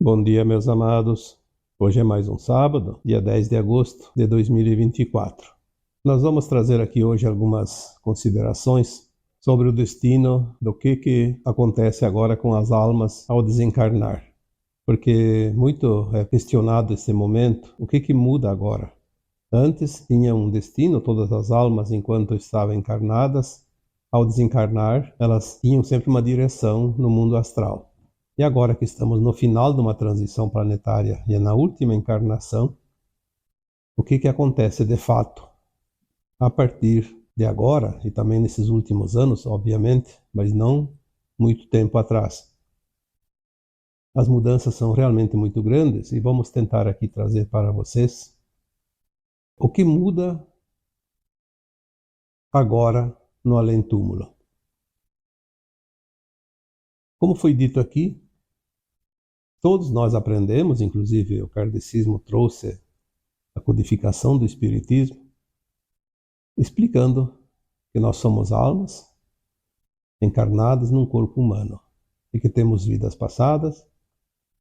Bom dia, meus amados. Hoje é mais um sábado, dia 10 de agosto de 2024. Nós vamos trazer aqui hoje algumas considerações sobre o destino do que acontece agora com as almas ao desencarnar. Porque muito é questionado esse momento, o que muda agora? Antes tinha um destino, todas as almas enquanto estavam encarnadas, ao desencarnar, elas tinham sempre uma direção no mundo astral. E agora que estamos no final de uma transição planetária e na última encarnação, o que acontece de fato? A partir de agora, e também nesses últimos anos, obviamente, mas não muito tempo atrás. As mudanças são realmente muito grandes e vamos tentar aqui trazer para vocês o que muda agora no além-túmulo. Como foi dito aqui, todos nós aprendemos, inclusive o kardecismo trouxe a codificação do espiritismo, explicando que nós somos almas encarnadas num corpo humano e que temos vidas passadas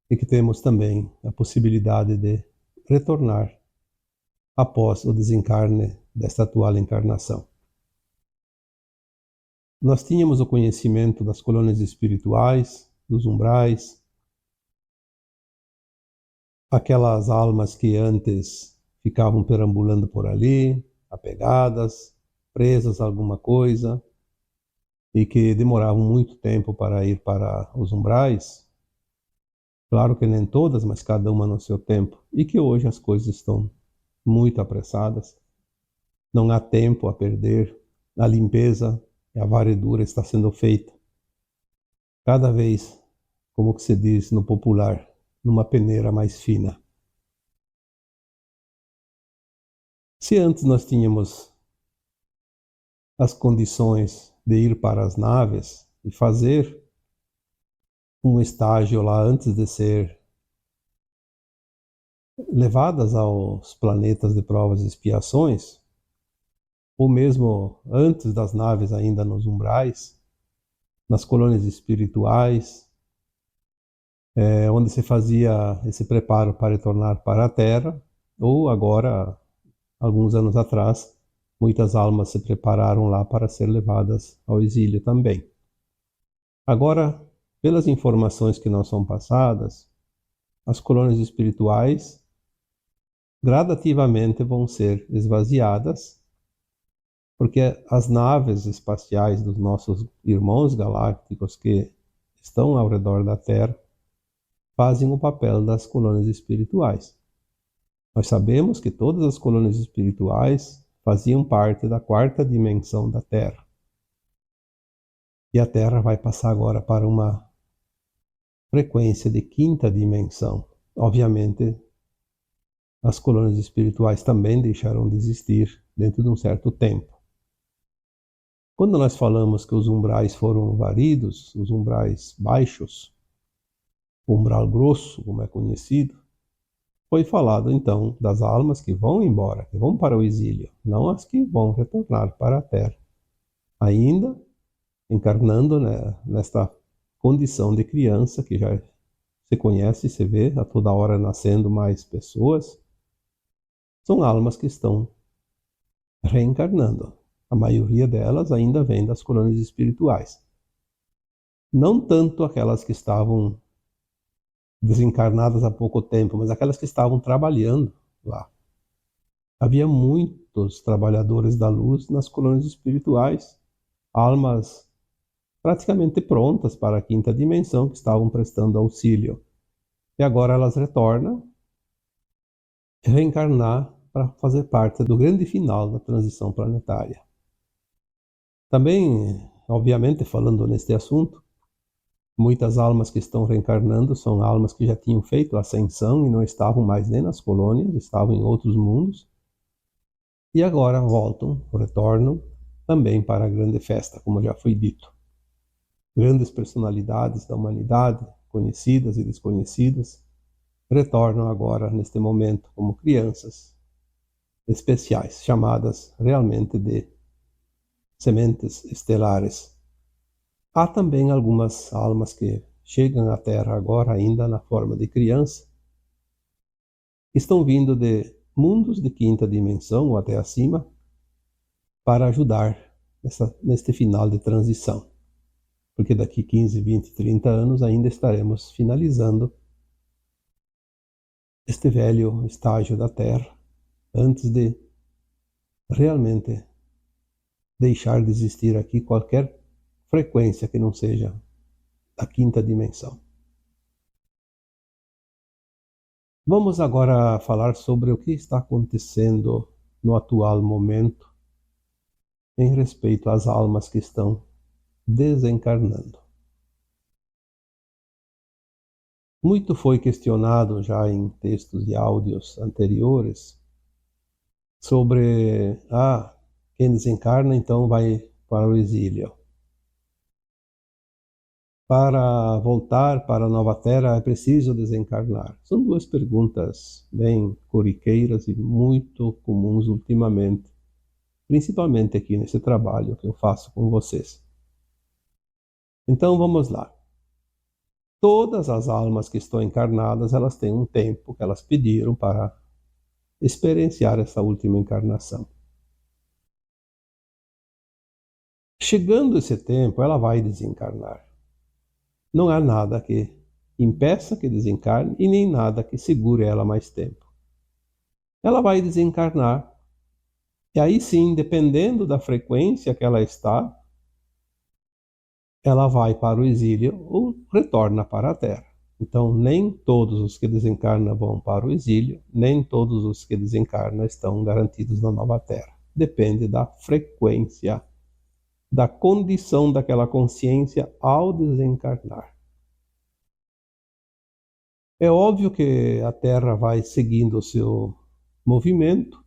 e que temos também a possibilidade de retornar após o desencarne desta atual encarnação. Nós tínhamos o conhecimento das colônias espirituais, dos umbrais, aquelas almas que antes ficavam perambulando por ali, apegadas, presas a alguma coisa, e que demoravam muito tempo para ir para os umbrais. Claro que nem todas, mas cada uma no seu tempo. E que hoje as coisas estão muito apressadas. Não há tempo a perder. A limpeza e a varredura está sendo feita. Cada vez, como que se diz no popular, numa peneira mais fina. Se antes nós tínhamos as condições de ir para as naves e fazer um estágio lá antes de ser levadas aos planetas de provas e expiações, ou mesmo antes das naves ainda nos umbrais, nas colônias espirituais, onde se fazia esse preparo para retornar para a Terra, ou agora, alguns anos atrás, muitas almas se prepararam lá para ser levadas ao exílio também. Agora, pelas informações que nos são passadas, as colônias espirituais gradativamente vão ser esvaziadas, porque as naves espaciais dos nossos irmãos galácticos que estão ao redor da Terra fazem o papel das colônias espirituais. Nós sabemos que todas as colônias espirituais faziam parte da quarta dimensão da Terra. E a Terra vai passar agora para uma frequência de quinta dimensão. Obviamente, as colônias espirituais também deixarão de existir dentro de um certo tempo. Quando nós falamos que os umbrais foram varidos, os umbrais baixos, o umbral grosso, como é conhecido, foi falado então das almas que vão embora, que vão para o exílio, não as que vão retornar para a Terra, ainda encarnando, né, nesta condição de criança que já se conhece e se vê a toda hora nascendo mais pessoas. São almas que estão reencarnando. A maioria delas ainda vem das colônias espirituais. Não tanto aquelas que estavam desencarnadas há pouco tempo, mas aquelas que estavam trabalhando lá. Havia muitos trabalhadores da luz nas colônias espirituais, almas praticamente prontas para a quinta dimensão que estavam prestando auxílio. E agora elas retornam reencarnar para fazer parte do grande final da transição planetária. Também, obviamente, falando neste assunto, muitas almas que estão reencarnando são almas que já tinham feito a ascensão e não estavam mais nem nas colônias, estavam em outros mundos. E agora voltam, retornam também para a grande festa, como já foi dito. Grandes personalidades da humanidade, conhecidas e desconhecidas, retornam agora, neste momento, como crianças especiais, chamadas realmente de sementes estelares. Há também algumas almas que chegam à Terra agora ainda na forma de criança, estão vindo de mundos de quinta dimensão ou até acima para ajudar neste final de transição. Porque daqui 15, 20, 30 anos ainda estaremos finalizando este velho estágio da Terra, antes de realmente deixar de existir aqui qualquer frequência que não seja da quinta dimensão. Vamos agora falar sobre o que está acontecendo no atual momento em respeito às almas que estão desencarnando. Muito foi questionado já em textos e áudios anteriores sobre quem desencarna então vai para o exílio. Para voltar para a nova Terra é preciso desencarnar? São duas perguntas bem corriqueiras e muito comuns ultimamente, principalmente aqui nesse trabalho que eu faço com vocês. Então vamos lá. Todas as almas que estão encarnadas, elas têm um tempo que elas pediram para experienciar essa última encarnação. Chegando esse tempo, ela vai desencarnar. Não há nada que impeça que desencarne e nem nada que segure ela mais tempo. Ela vai desencarnar e aí sim, dependendo da frequência que ela está, ela vai para o exílio ou retorna para a Terra. Então, nem todos os que desencarnam vão para o exílio, nem todos os que desencarnam estão garantidos na nova Terra. Depende da frequência, da condição daquela consciência ao desencarnar. É óbvio que a Terra vai seguindo o seu movimento,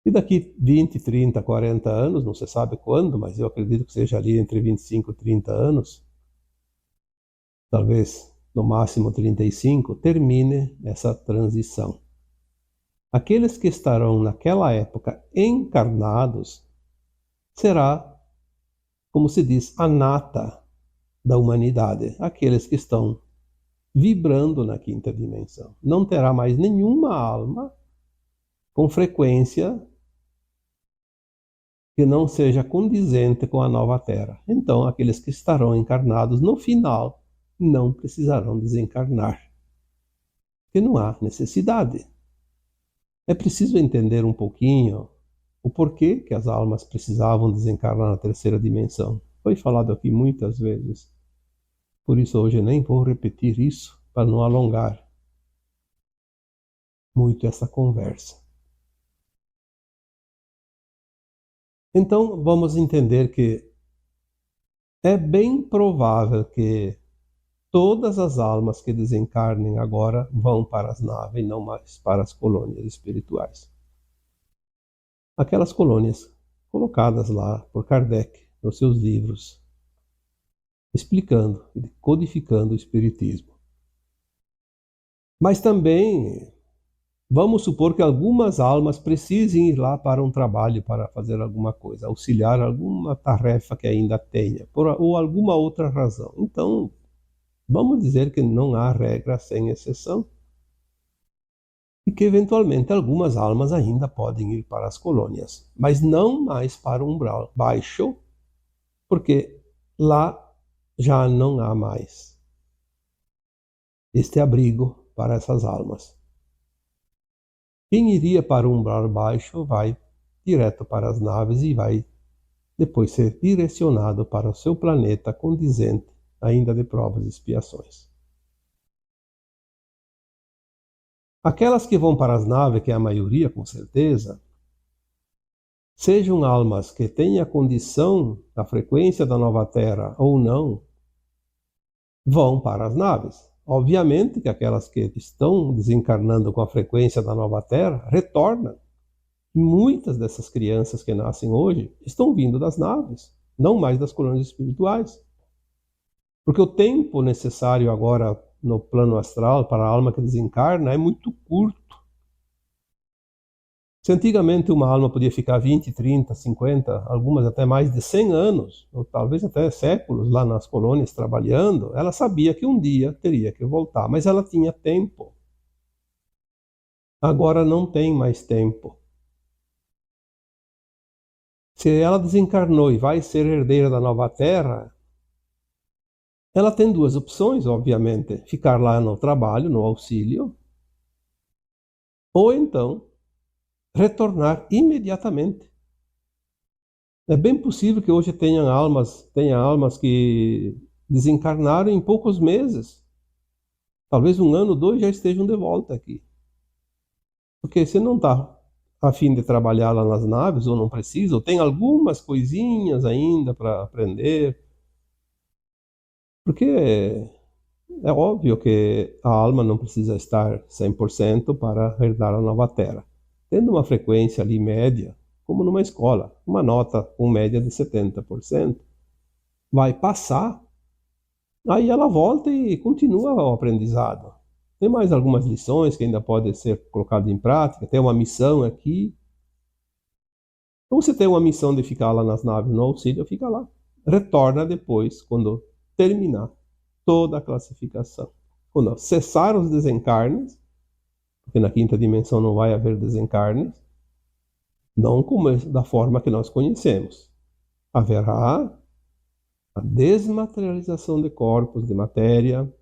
e daqui 20, 30, 40 anos, não se sabe quando, mas eu acredito que seja ali entre 25 e 30 anos, talvez no máximo 35, termine essa transição. Aqueles que estarão naquela época encarnados será, como se diz, a nata da humanidade, aqueles que estão vibrando na quinta dimensão. Não terá mais nenhuma alma com frequência que não seja condizente com a nova Terra. Então, aqueles que estarão encarnados no final não precisarão desencarnar, porque não há necessidade. É preciso entender um pouquinho o porquê que as almas precisavam desencarnar na terceira dimensão. Foi falado aqui muitas vezes. Por isso hoje nem vou repetir isso para não alongar muito essa conversa. Então vamos entender que é bem provável que todas as almas que desencarnem agora vão para as naves e não mais para as colônias espirituais. Aquelas colônias colocadas lá por Kardec nos seus livros, explicando e codificando o Espiritismo. Mas também vamos supor que algumas almas precisem ir lá para um trabalho, para fazer alguma coisa, auxiliar alguma tarefa que ainda tenha, ou alguma outra razão. Então, vamos dizer que não há regra sem exceção e que eventualmente algumas almas ainda podem ir para as colônias, mas não mais para o umbral baixo, porque lá já não há mais este abrigo para essas almas. Quem iria para o umbral baixo vai direto para as naves e vai depois ser direcionado para o seu planeta condizente ainda de provas e expiações. Aquelas que vão para as naves, que é a maioria com certeza, sejam almas que tenham a condição da frequência da nova Terra ou não, vão para as naves. Obviamente que aquelas que estão desencarnando com a frequência da nova Terra retornam. Muitas dessas crianças que nascem hoje estão vindo das naves, não mais das colônias espirituais. Porque o tempo necessário agora no plano astral para a alma que desencarna é muito curto. Se antigamente uma alma podia ficar 20, 30, 50, algumas até mais de 100 anos, ou talvez até séculos lá nas colônias trabalhando, ela sabia que um dia teria que voltar, mas ela tinha tempo. Agora não tem mais tempo. Se ela desencarnou e vai ser herdeira da nova terra, ela tem duas opções, obviamente: ficar lá no trabalho, no auxílio, ou então retornar imediatamente. É bem possível que hoje tenha almas que desencarnaram em poucos meses. Talvez um ano, dois, já estejam de volta aqui. Porque você não está a fim de trabalhar lá nas naves, ou não precisa, ou tem algumas coisinhas ainda para aprender. Porque é óbvio que a alma não precisa estar 100% para herdar a nova terra. Tendo uma frequência ali média, como numa escola, uma nota com média de 70%, vai passar, aí ela volta e continua o aprendizado. Tem mais algumas lições que ainda podem ser colocadas em prática, tem uma missão aqui. Então você tem uma missão de ficar lá nas naves no auxílio, fica lá. Retorna depois, quando terminar toda a classificação. Quando cessar os desencarnes, porque na quinta dimensão não vai haver desencarnes, não como da forma que nós conhecemos. Haverá a desmaterialização de corpos de matéria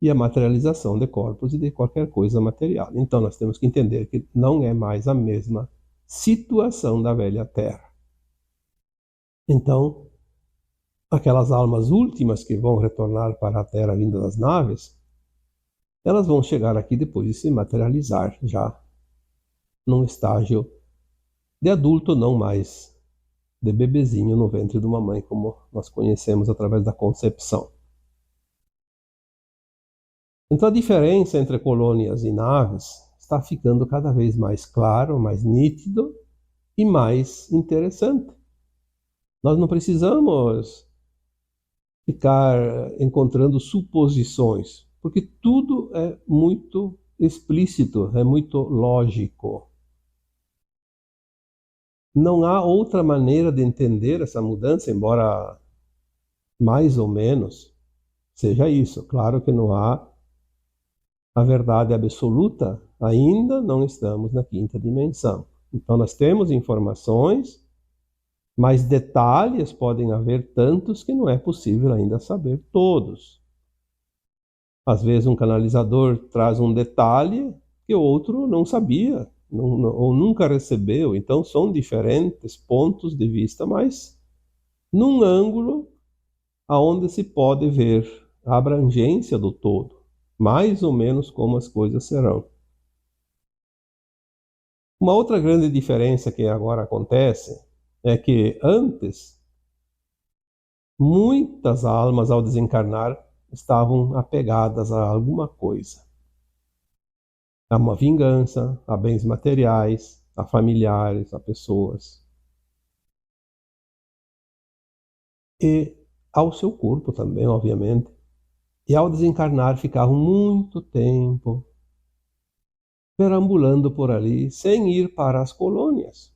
e a materialização de corpos e de qualquer coisa material. Então nós temos que entender que não é mais a mesma situação da velha Terra. Então, aquelas almas últimas que vão retornar para a Terra vindo das naves, elas vão chegar aqui depois de se materializar já num estágio de adulto, não mais de bebezinho no ventre de uma mãe, como nós conhecemos através da concepção. Então a diferença entre colônias e naves está ficando cada vez mais claro, mais nítido e mais interessante. Nós não precisamos ficar encontrando suposições, porque tudo é muito explícito, é muito lógico. Não há outra maneira de entender essa mudança, embora mais ou menos seja isso. Claro que não há a verdade absoluta, ainda não estamos na quinta dimensão. Então nós temos informações, mas detalhes podem haver tantos que não é possível ainda saber todos. Às vezes um canalizador traz um detalhe que o outro não sabia, ou nunca recebeu. Então são diferentes pontos de vista, mas num ângulo aonde se pode ver a abrangência do todo, mais ou menos como as coisas serão. Uma outra grande diferença que agora acontece é que antes muitas almas ao desencarnar estavam apegadas a alguma coisa, a uma vingança, a bens materiais, a familiares, a pessoas e ao seu corpo também, obviamente. E ao desencarnar ficavam muito tempo perambulando por ali, sem ir para as colônias.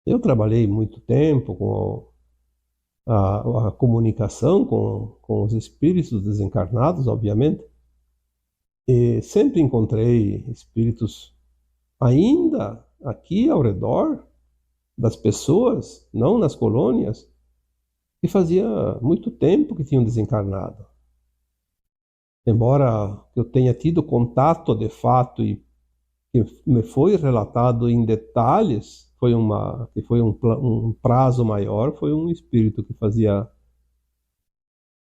Eu trabalhei muito tempo com a comunicação com os espíritos desencarnados, obviamente, e sempre encontrei espíritos ainda aqui ao redor das pessoas, não nas colônias, que fazia muito tempo que tinham desencarnado. Embora eu tenha tido contato de fato e que me foi relatado em detalhes, que foi um prazo maior, foi um espírito que fazia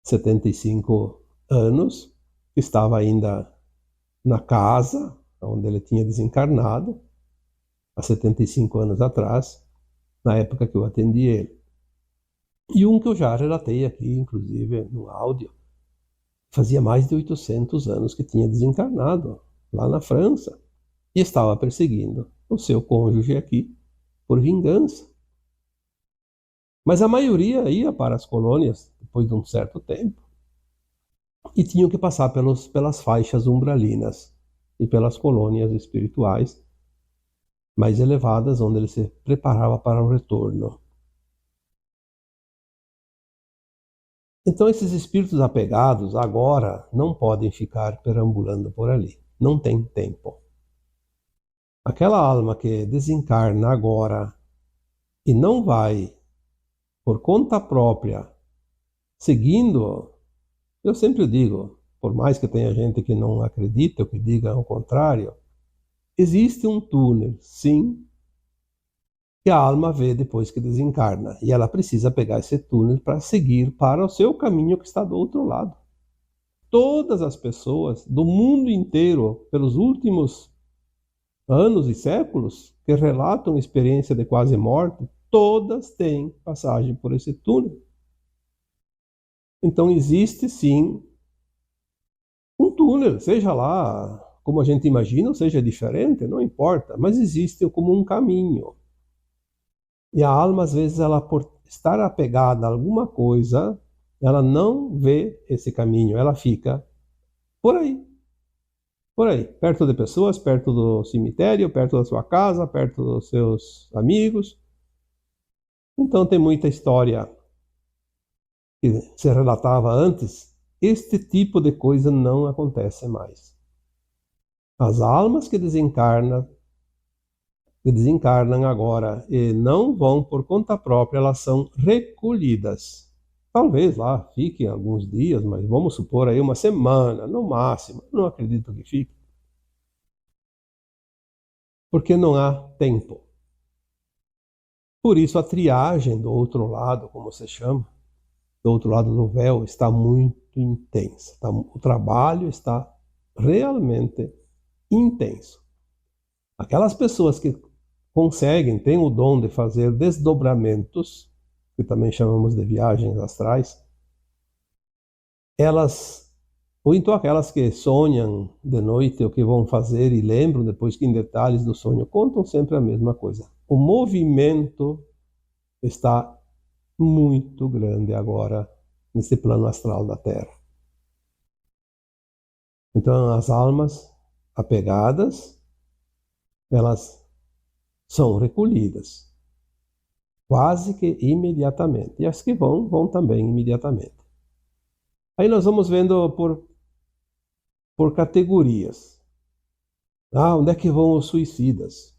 75 anos, que estava ainda na casa onde ele tinha desencarnado, há 75 anos atrás, na época que eu atendi ele. E um que eu já relatei aqui, inclusive no áudio, fazia mais de 800 anos que tinha desencarnado, lá na França, e estava perseguindo o seu cônjuge aqui por vingança. Mas a maioria ia para as colônias depois de um certo tempo e tinham que passar pelas faixas umbralinas e pelas colônias espirituais mais elevadas, onde ele se preparava para o retorno. Então, esses espíritos apegados agora não podem ficar perambulando por ali. Não tem tempo. Aquela alma que desencarna agora e não vai, por conta própria, seguindo, eu sempre digo, por mais que tenha gente que não acredita ou que diga o contrário, existe um túnel, sim, que a alma vê depois que desencarna. E ela precisa pegar esse túnel para seguir para o seu caminho que está do outro lado. Todas as pessoas do mundo inteiro, pelos últimos anos e séculos, que relatam experiência de quase morte, todas têm passagem por esse túnel. Então existe sim um túnel, seja lá como a gente imagina, ou seja diferente, não importa, mas existe como um caminho. E a alma, às vezes, ela por estar apegada a alguma coisa, ela não vê esse caminho, ela fica por aí, perto de pessoas, perto do cemitério, perto da sua casa, perto dos seus amigos. Então tem muita história que se relatava antes. Este tipo de coisa não acontece mais. As almas que desencarnam agora e não vão por conta própria, elas são recolhidas. Talvez lá fiquem alguns dias, mas vamos supor aí uma semana, no máximo. Não acredito que fique. Porque não há tempo. Por isso a triagem do outro lado, como se chama, do outro lado do véu, está muito intensa. O trabalho está realmente intenso. Aquelas pessoas que conseguem, têm o dom de fazer desdobramentos, que também chamamos de viagens astrais, elas, ou então aquelas que sonham de noite o que vão fazer e lembram depois que em detalhes do sonho, contam sempre a mesma coisa. O movimento está muito grande agora nesse plano astral da Terra. Então as almas apegadas, elas são recolhidas quase que imediatamente. E as que vão também imediatamente. Aí nós vamos vendo por categorias. Onde é que vão os suicidas?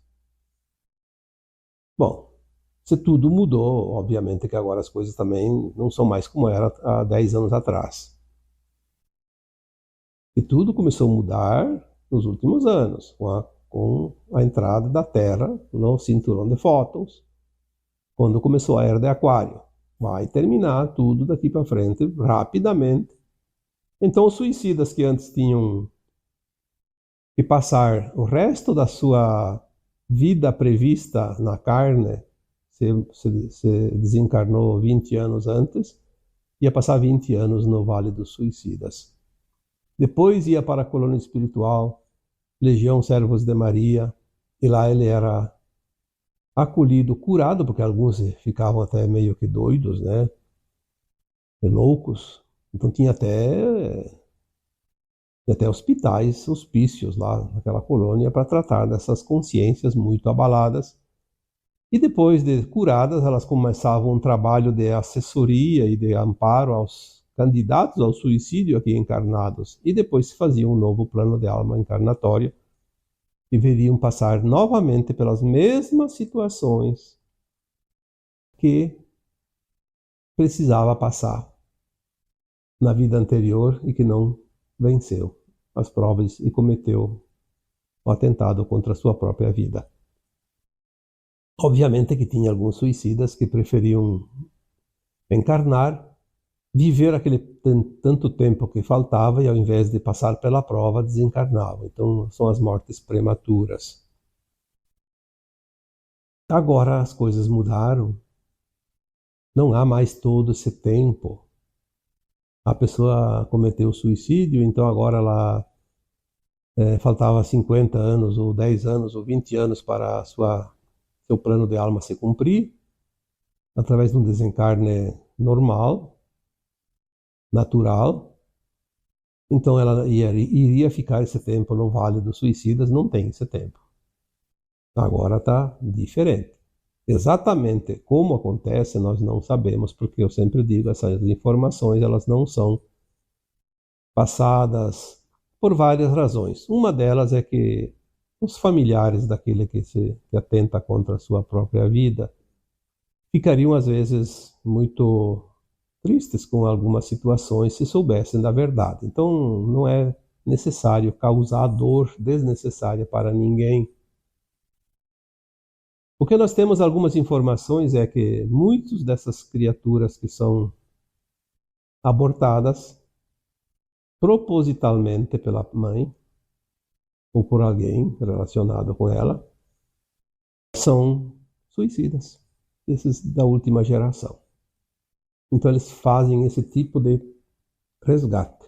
Bom, se tudo mudou, obviamente que agora as coisas também não são mais como era há 10 anos atrás. E tudo começou a mudar nos últimos anos, com a entrada da Terra no cinturão de fótons, quando começou a era de Aquário. Vai terminar tudo daqui para frente rapidamente. Então os suicidas que antes tinham que passar o resto da sua vida prevista na carne, se desencarnou 20 anos antes, ia passar 20 anos no Vale dos Suicidas. Depois ia para a colônia espiritual, Legião Servos de Maria, e lá ele era acolhido, curado, porque alguns ficavam até meio que doidos, né? Loucos. Então tinha até hospitais, hospícios lá naquela colônia para tratar dessas consciências muito abaladas. E depois de curadas, elas começavam um trabalho de assessoria e de amparo aos candidatos ao suicídio aqui encarnados. E depois se fazia um novo plano de alma encarnatória e veriam passar novamente pelas mesmas situações que precisava passar na vida anterior e que não venceu as provas e cometeu o atentado contra a sua própria vida. Obviamente que tinha alguns suicidas que preferiam encarnar, viver aquele tanto tempo que faltava e ao invés de passar pela prova, desencarnavam. Então são as mortes prematuras. Agora as coisas mudaram. Não há mais todo esse tempo. A pessoa cometeu suicídio, então agora ela faltava 50 anos, ou 10 anos, ou 20 anos para seu plano de alma se cumprir, através de um desencarne normal, natural. Então ela iria ficar esse tempo no Vale dos Suicidas, não tem esse tempo. Agora está diferente. Exatamente como acontece, nós não sabemos, porque eu sempre digo, essas informações elas não são passadas por várias razões. Uma delas é que os familiares daquele que atenta contra a sua própria vida ficariam às vezes muito tristes com algumas situações se soubessem da verdade. Então não é necessário causar dor desnecessária para ninguém. O que nós temos algumas informações é que muitas dessas criaturas que são abortadas propositalmente pela mãe ou por alguém relacionado com ela são suicidas, esses da última geração. Então eles fazem esse tipo de resgate.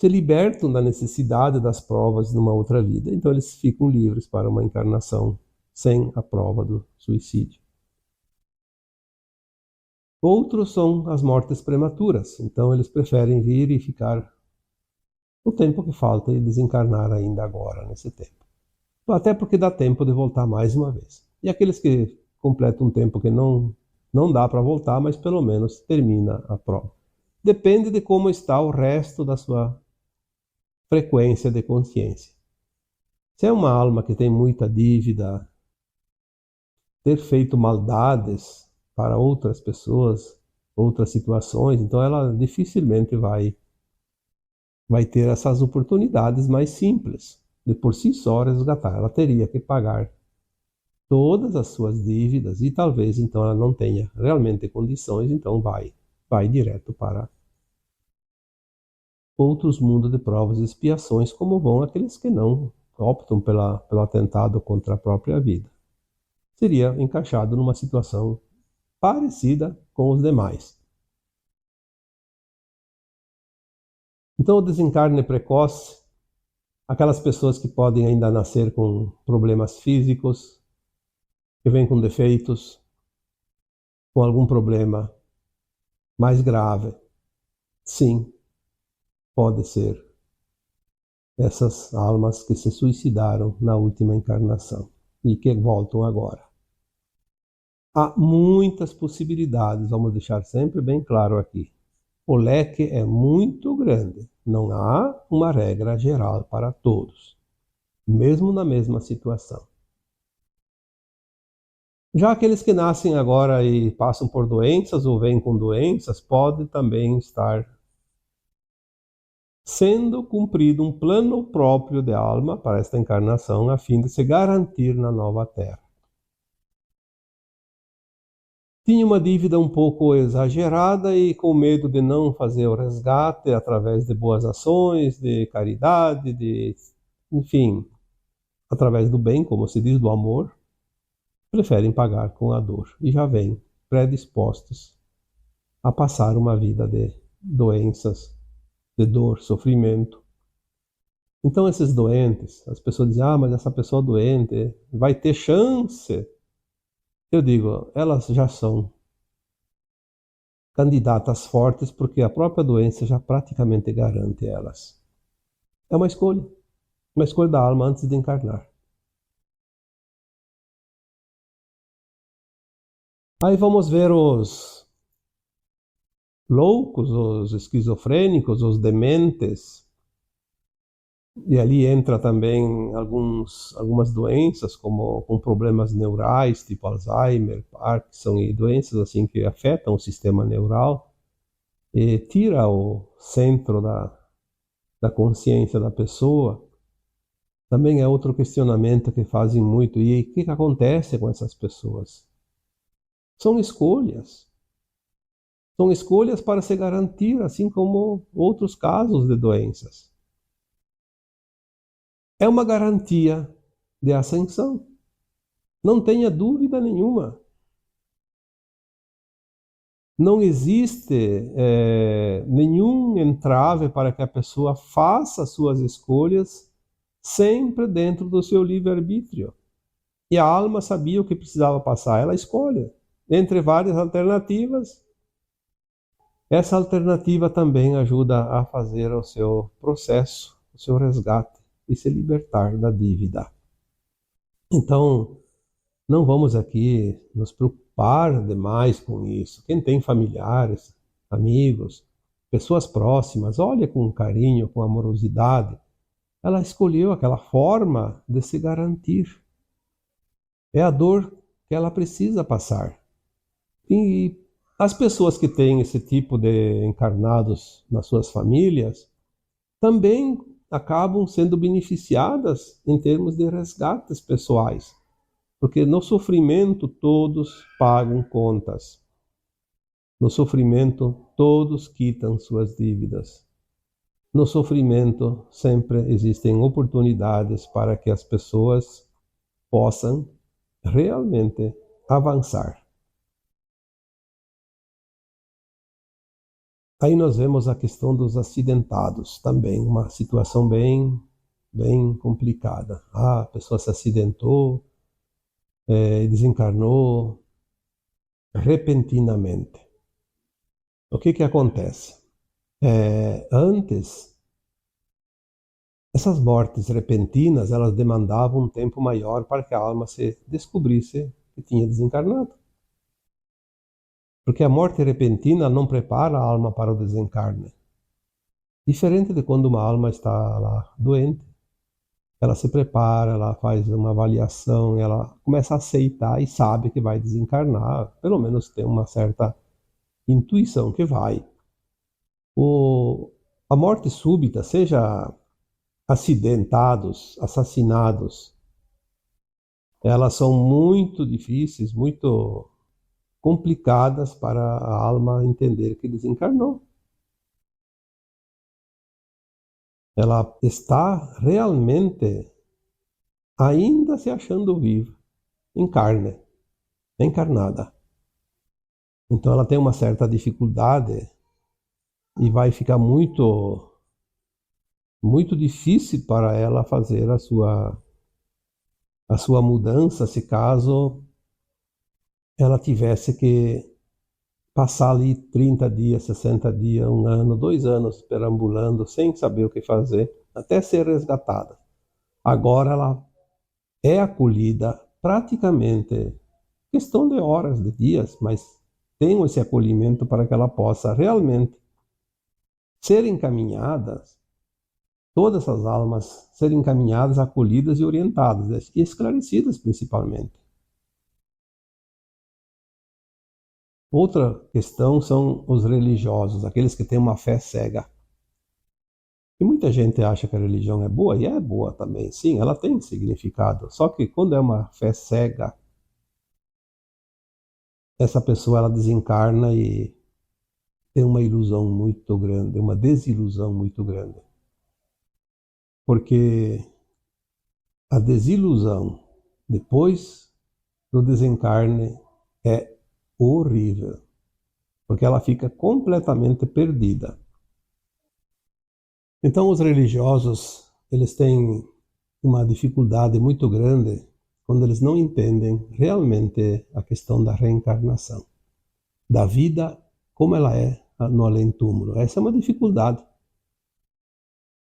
Se libertam da necessidade das provas numa outra vida, então eles ficam livres para uma encarnação sem a prova do suicídio. Outros são as mortes prematuras, então eles preferem vir e ficar o tempo que falta e desencarnar ainda agora, nesse tempo. Até porque dá tempo de voltar mais uma vez. E aqueles que completam um tempo que não dá para voltar, mas pelo menos termina a prova. Depende de como está o resto da sua frequência de consciência. Se é uma alma que tem muita dívida, ter feito maldades para outras pessoas, outras situações, então ela dificilmente vai ter essas oportunidades mais simples de por si só resgatar. Ela teria que pagar todas as suas dívidas e talvez então ela não tenha realmente condições, então vai direto para outros mundos de provas e expiações, como vão aqueles que não optam pelo atentado contra a própria vida. Seria encaixado numa situação parecida com os demais. Então, o desencarne precoce, aquelas pessoas que podem ainda nascer com problemas físicos, que vêm com defeitos, com algum problema mais grave, sim, pode ser essas almas que se suicidaram na última encarnação e que voltam agora. Há muitas possibilidades, vamos deixar sempre bem claro aqui. O leque é muito grande, não há uma regra geral para todos, mesmo na mesma situação. Já aqueles que nascem agora e passam por doenças ou vêm com doenças, pode também estar sendo cumprido um plano próprio de alma para esta encarnação, a fim de se garantir na nova Terra. Tinha uma dívida um pouco exagerada e com medo de não fazer o resgate através de boas ações, de caridade, enfim, através do bem, como se diz, do amor, preferem pagar com a dor e já vêm predispostos a passar uma vida de doenças, de dor, sofrimento. Então esses doentes, as pessoas dizem, mas essa pessoa doente vai ter chance. Eu digo, elas já são candidatas fortes porque a própria doença já praticamente garante elas. É uma escolha da alma antes de encarnar. Aí vamos ver os loucos, os esquizofrênicos, os dementes. E ali entra também algumas doenças, como com problemas neurais, tipo Alzheimer, Parkinson e doenças assim que afetam o sistema neural e tira o centro da consciência da pessoa. Também é outro questionamento que fazem muito. E o que acontece com essas pessoas? São escolhas. São escolhas para se garantir, assim como outros casos de doenças. É uma garantia de ascensão. Não tenha dúvida nenhuma. Não existe nenhum entrave para que a pessoa faça suas escolhas sempre dentro do seu livre-arbítrio. E a alma sabia o que precisava passar, ela escolhe. Entre várias alternativas, essa alternativa também ajuda a fazer o seu processo, o seu resgate e se libertar da dívida. Então, não vamos aqui nos preocupar demais com isso. Quem tem familiares, amigos, pessoas próximas, olha com carinho, com amorosidade. Ela escolheu aquela forma de se garantir. É a dor que ela precisa passar. E as pessoas que têm esse tipo de encarnados nas suas famílias também acabam sendo beneficiadas em termos de resgates pessoais, porque no sofrimento todos pagam contas. No sofrimento todos quitam suas dívidas. No sofrimento sempre existem oportunidades para que as pessoas possam realmente avançar. Aí nós vemos a questão dos acidentados, também uma situação bem complicada. A pessoa se acidentou, desencarnou repentinamente. O que acontece? Antes, essas mortes repentinas, elas demandavam um tempo maior para que a alma se descobrisse que tinha desencarnado. Porque a morte repentina não prepara a alma para o desencarne. Diferente de quando uma alma está lá doente, ela se prepara, ela faz uma avaliação, ela começa a aceitar e sabe que vai desencarnar, pelo menos tem uma certa intuição que vai. A morte súbita, seja acidentados, assassinados, elas são muito difíceis, muito complicadas para a alma entender que desencarnou. Ela está realmente ainda se achando viva, em carne, encarnada. Então ela tem uma certa dificuldade e vai ficar muito difícil para ela fazer a sua mudança, se caso ela tivesse que passar ali 30 dias, 60 dias, 1 ano, 2 anos perambulando sem saber o que fazer, até ser resgatada. Agora ela é acolhida praticamente, questão de horas, de dias, mas tem esse acolhimento para que ela possa realmente ser encaminhadas, todas essas almas serem encaminhadas, acolhidas e orientadas, e esclarecidas principalmente. Outra questão são os religiosos, aqueles que têm uma fé cega. E muita gente acha que a religião é boa, e é boa também, sim, ela tem significado. Só que quando é uma fé cega, essa pessoa ela desencarna e tem uma ilusão muito grande, uma desilusão muito grande. Porque a desilusão depois do desencarne é horrível, porque ela fica completamente perdida. Então os religiosos, eles têm uma dificuldade muito grande quando eles não entendem realmente a questão da reencarnação, da vida como ela é no além-túmulo. Essa é uma dificuldade.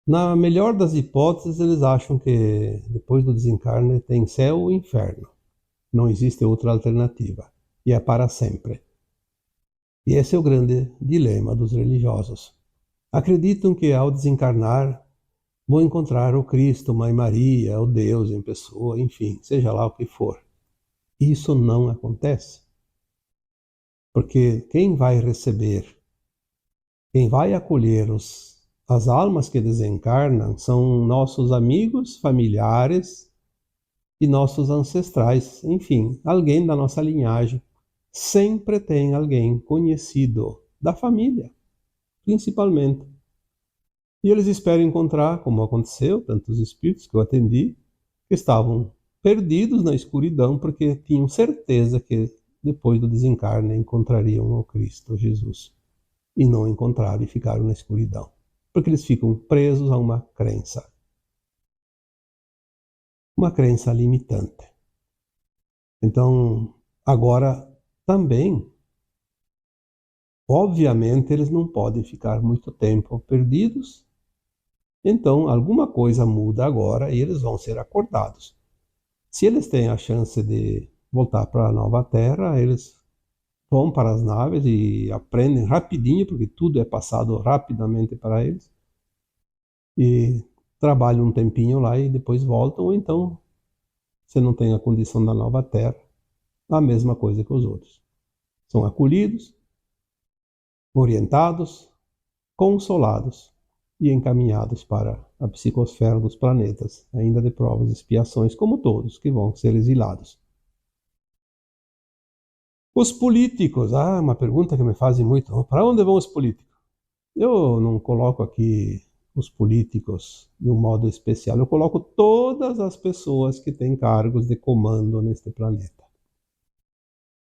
Na melhor das hipóteses, eles acham que depois do desencarne tem céu ou inferno. Não existe outra alternativa. E é para sempre. E esse é o grande dilema dos religiosos. Acreditam que ao desencarnar vão encontrar o Cristo, Mãe Maria, o Deus em pessoa, enfim, seja lá o que for. Isso não acontece. Porque quem vai receber, quem vai acolher as almas que desencarnam são nossos amigos, familiares e nossos ancestrais, enfim, alguém da nossa linhagem. Sempre tem alguém conhecido da família, principalmente. E eles esperam encontrar, como aconteceu, tantos espíritos que eu atendi, que estavam perdidos na escuridão porque tinham certeza que depois do desencarne encontrariam o Cristo Jesus. E não encontraram e ficaram na escuridão. Porque eles ficam presos a uma crença limitante. Então, agora também, obviamente, eles não podem ficar muito tempo perdidos. Então, alguma coisa muda agora e eles vão ser acordados. Se eles têm a chance de voltar para a nova Terra, eles vão para as naves e aprendem rapidinho, porque tudo é passado rapidamente para eles, e trabalham um tempinho lá e depois voltam, ou então, se não tem a condição da nova Terra, a mesma coisa que os outros. São acolhidos, orientados, consolados e encaminhados para a psicosfera dos planetas, ainda de provas e expiações, como todos que vão ser exilados. Os políticos, uma pergunta que me fazem muito, para onde vão os políticos? Eu não coloco aqui os políticos de um modo especial, eu coloco todas as pessoas que têm cargos de comando neste planeta.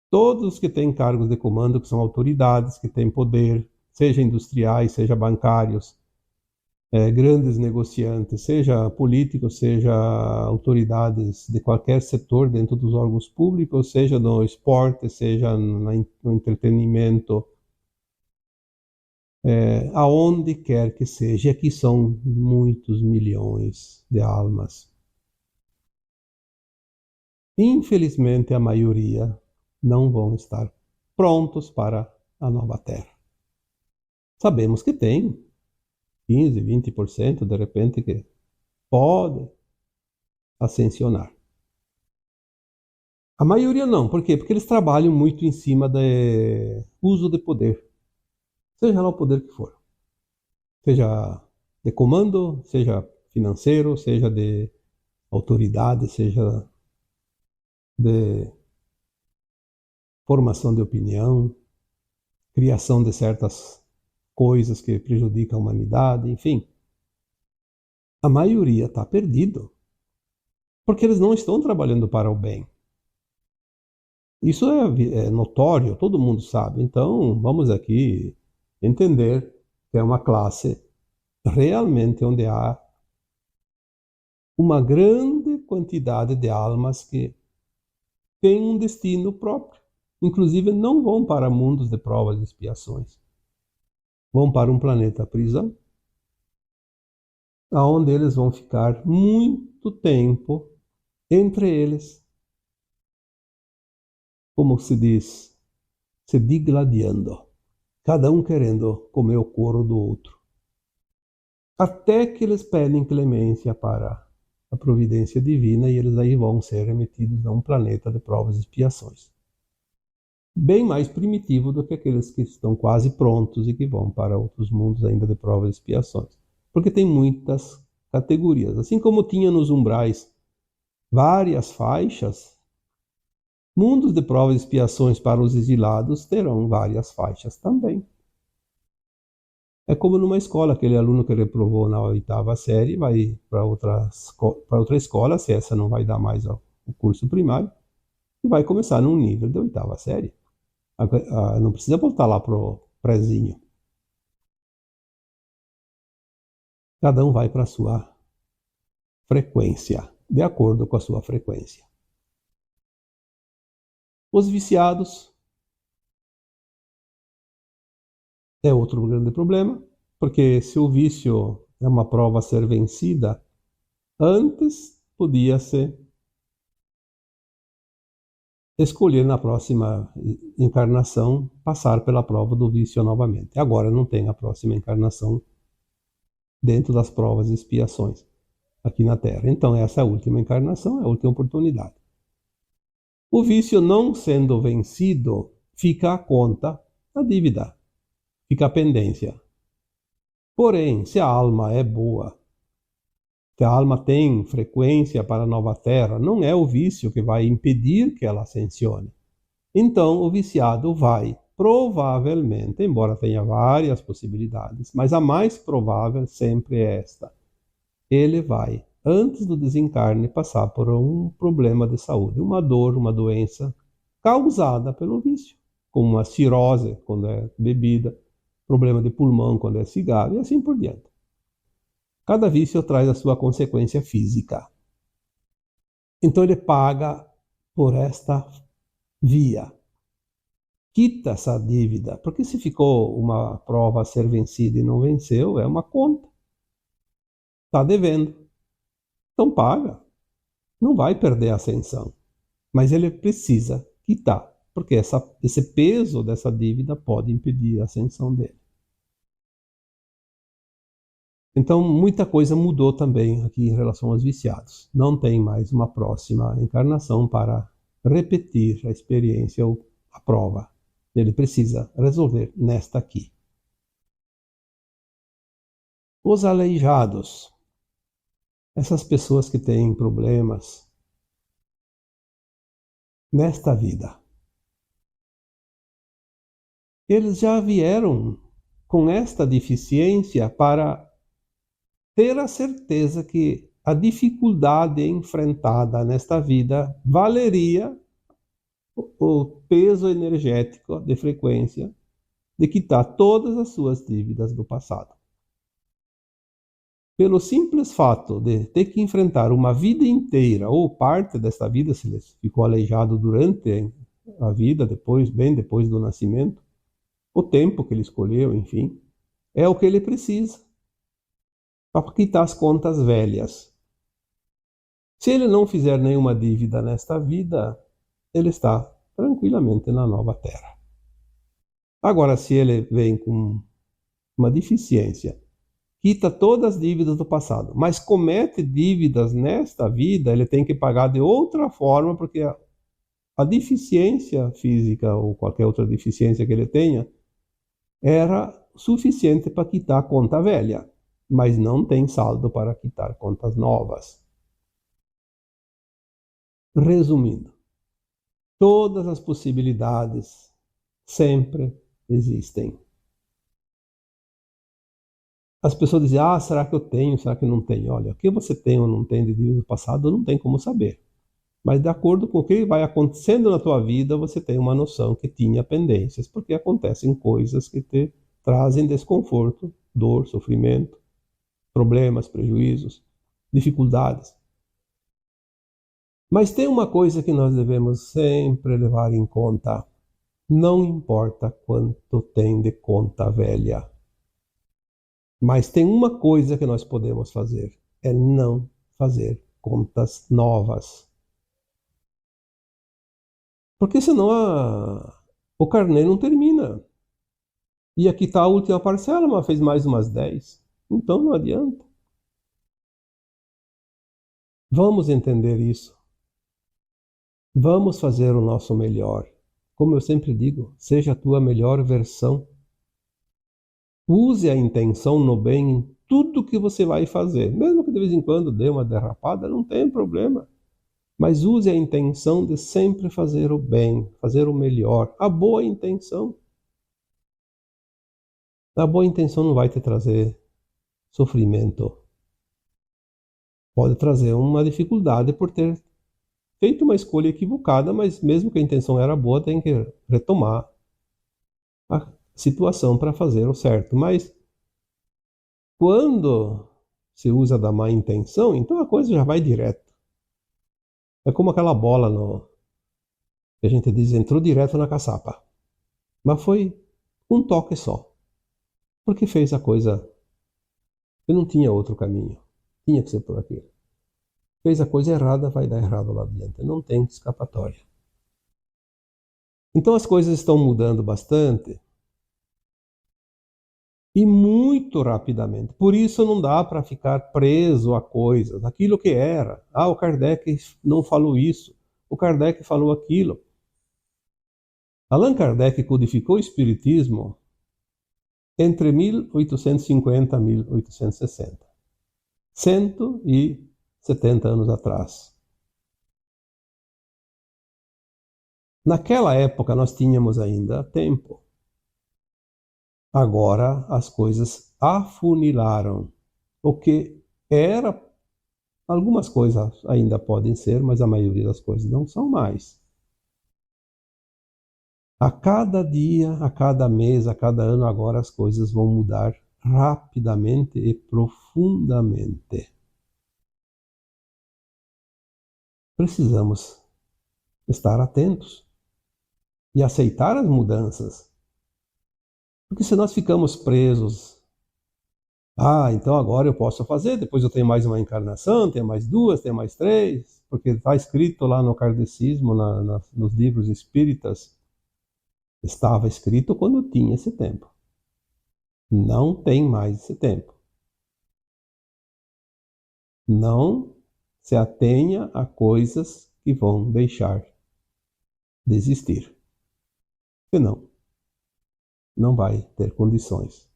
Todos os que têm cargos de comando, que são autoridades, que têm poder, seja industriais, seja bancários, grandes negociantes, seja políticos, seja autoridades de qualquer setor dentro dos órgãos públicos, seja no esporte, seja no entretenimento, aonde quer que seja. E aqui são muitos milhões de almas. Infelizmente, a maioria não vão estar prontos para a nova Terra. Sabemos que tem 15, 20% de repente que pode ascensionar. A maioria não. Por quê? Porque eles trabalham muito em cima do uso de poder. Seja lá o poder que for. Seja de comando, seja financeiro, seja de autoridade, seja de formação de opinião, criação de certas coisas que prejudicam a humanidade, enfim. A maioria está perdido. Porque eles não estão trabalhando para o bem. Isso é notório, todo mundo sabe. Então, vamos aqui entender que é uma classe realmente onde há uma grande quantidade de almas que têm um destino próprio. Inclusive, não vão para mundos de provas e expiações. Vão para um planeta prisão, onde eles vão ficar muito tempo entre eles, como se diz, se digladiando, cada um querendo comer o couro do outro, até que eles pedem clemência para a providência divina e eles aí vão ser remetidos a um planeta de provas e expiações. Bem mais primitivo do que aqueles que estão quase prontos e que vão para outros mundos ainda de provas e expiações. Porque tem muitas categorias. Assim como tinha nos umbrais várias faixas, mundos de provas e expiações para os exilados terão várias faixas também. É como numa escola, aquele aluno que reprovou na 8ª série vai para outra escola, se essa não vai dar mais o curso primário, e vai começar num nível de 8ª série. Não precisa voltar lá pro prézinho. Cada um vai para a sua frequência, de acordo com a sua frequência. Os viciados é outro grande problema, porque se o vício é uma prova a ser vencida, antes podia-se escolher na próxima encarnação passar pela prova do vício novamente. Agora não tem a próxima encarnação dentro das provas e expiações aqui na Terra. Então essa é a última encarnação, é a última oportunidade. O vício não sendo vencido, fica a conta, a dívida, fica a pendência. Porém, se a alma é boa, se a alma tem frequência para a nova Terra, não é o vício que vai impedir que ela ascensione. Então, o viciado vai, provavelmente, embora tenha várias possibilidades, mas a mais provável sempre é esta. Ele vai, antes do desencarne, passar por um problema de saúde, uma dor, uma doença causada pelo vício, como uma cirrose quando é bebida, problema de pulmão quando é cigarro e assim por diante. Cada vício traz a sua consequência física. Então ele paga por esta via. Quita essa dívida, porque se ficou uma prova a ser vencida e não venceu, é uma conta. Está devendo. Então paga. não vai perder a ascensão, mas ele precisa quitar, porque esse peso dessa dívida pode impedir a ascensão dele. Então, muita coisa mudou também aqui em relação aos viciados. Não tem mais uma próxima encarnação para repetir a experiência ou a prova. Ele precisa resolver nesta aqui. Os aleijados, essas pessoas que têm problemas nesta vida, eles já vieram com esta deficiência para ter a certeza que a dificuldade enfrentada nesta vida valeria o peso energético de frequência de quitar todas as suas dívidas do passado. Pelo simples fato de ter que enfrentar uma vida inteira, ou parte desta vida, se ele ficou aleijado durante a vida, bem depois do nascimento, o tempo que ele escolheu, enfim, é o que ele precisa para quitar as contas velhas. Se ele não fizer nenhuma dívida nesta vida, ele está tranquilamente na nova terra. Agora, se ele vem com uma deficiência, quita todas as dívidas do passado, mas comete dívidas nesta vida, ele tem que pagar de outra forma, porque a deficiência física ou qualquer outra deficiência que ele tenha era suficiente para quitar a conta velha, mas não tem saldo para quitar contas novas. Resumindo, todas as possibilidades sempre existem. As pessoas dizem, será que eu tenho, será que não tenho? Olha, o que você tem ou não tem de dívida do passado, não tem como saber. Mas de acordo com o que vai acontecendo na tua vida, você tem uma noção que tinha pendências, porque acontecem coisas que te trazem desconforto, dor, sofrimento, problemas, prejuízos, dificuldades. Mas tem uma coisa que nós devemos sempre levar em conta. Não importa quanto tem de conta velha. Mas tem uma coisa que nós podemos fazer, é não fazer contas novas. Porque senão o carnê não termina. E aqui está a última parcela, mas fez mais umas 10. Então não adianta. Vamos entender isso. Vamos fazer o nosso melhor. Como eu sempre digo, seja a tua melhor versão. Use a intenção no bem em tudo que você vai fazer. Mesmo que de vez em quando dê uma derrapada, não tem problema. Mas use a intenção de sempre fazer o bem, fazer o melhor. A boa intenção. A boa intenção não vai te trazer sofrimento. Pode trazer uma dificuldade por ter feito uma escolha equivocada, mas mesmo que a intenção era boa, tem que retomar a situação para fazer o certo. Mas quando se usa da má intenção, então a coisa já vai direto. É como aquela bola que a gente diz, entrou direto na caçapa. Mas foi um toque só. Porque fez a coisa que não tinha outro caminho. Tinha que ser por aquilo. Fez a coisa errada, vai dar errado lá adiante. Não tem escapatória. Então as coisas estão mudando bastante. E muito rapidamente. Por isso não dá para ficar preso a coisas. Aquilo que era. O Kardec não falou isso. O Kardec falou aquilo. Allan Kardec codificou o Espiritismo entre 1850 e 1860. 170 anos atrás. Naquela época nós tínhamos ainda tempo. Agora as coisas afunilaram. O que era, algumas coisas ainda podem ser, mas a maioria das coisas não são mais. A cada dia, a cada mês, a cada ano, agora as coisas vão mudar rapidamente e profundamente. Precisamos estar atentos e aceitar as mudanças. Porque se nós ficamos presos Ah, então agora eu posso fazer, depois eu tenho mais uma encarnação, tenho mais duas, tenho mais três, porque está escrito lá no kardecismo, nos livros espíritas, estava escrito quando tinha esse tempo. Não tem mais esse tempo. Não se atenha a coisas que vão deixar de existir. Senão, não vai ter condições.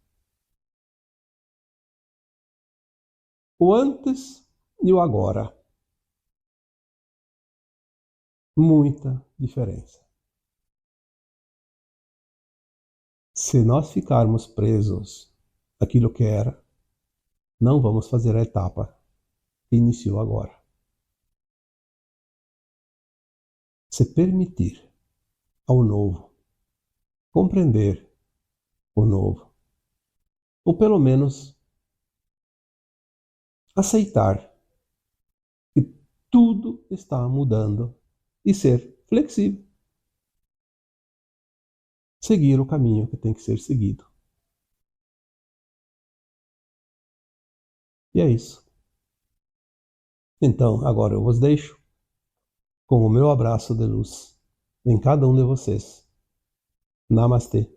O antes e o agora. Muita diferença. Se nós ficarmos presos àquilo que era, não vamos fazer a etapa que iniciou agora. Se permitir ao novo, compreender o novo, ou pelo menos aceitar que tudo está mudando e ser flexível. Seguir o caminho que tem que ser seguido. E é isso. Então, agora eu vos deixo com o meu abraço de luz em cada um de vocês. Namastê.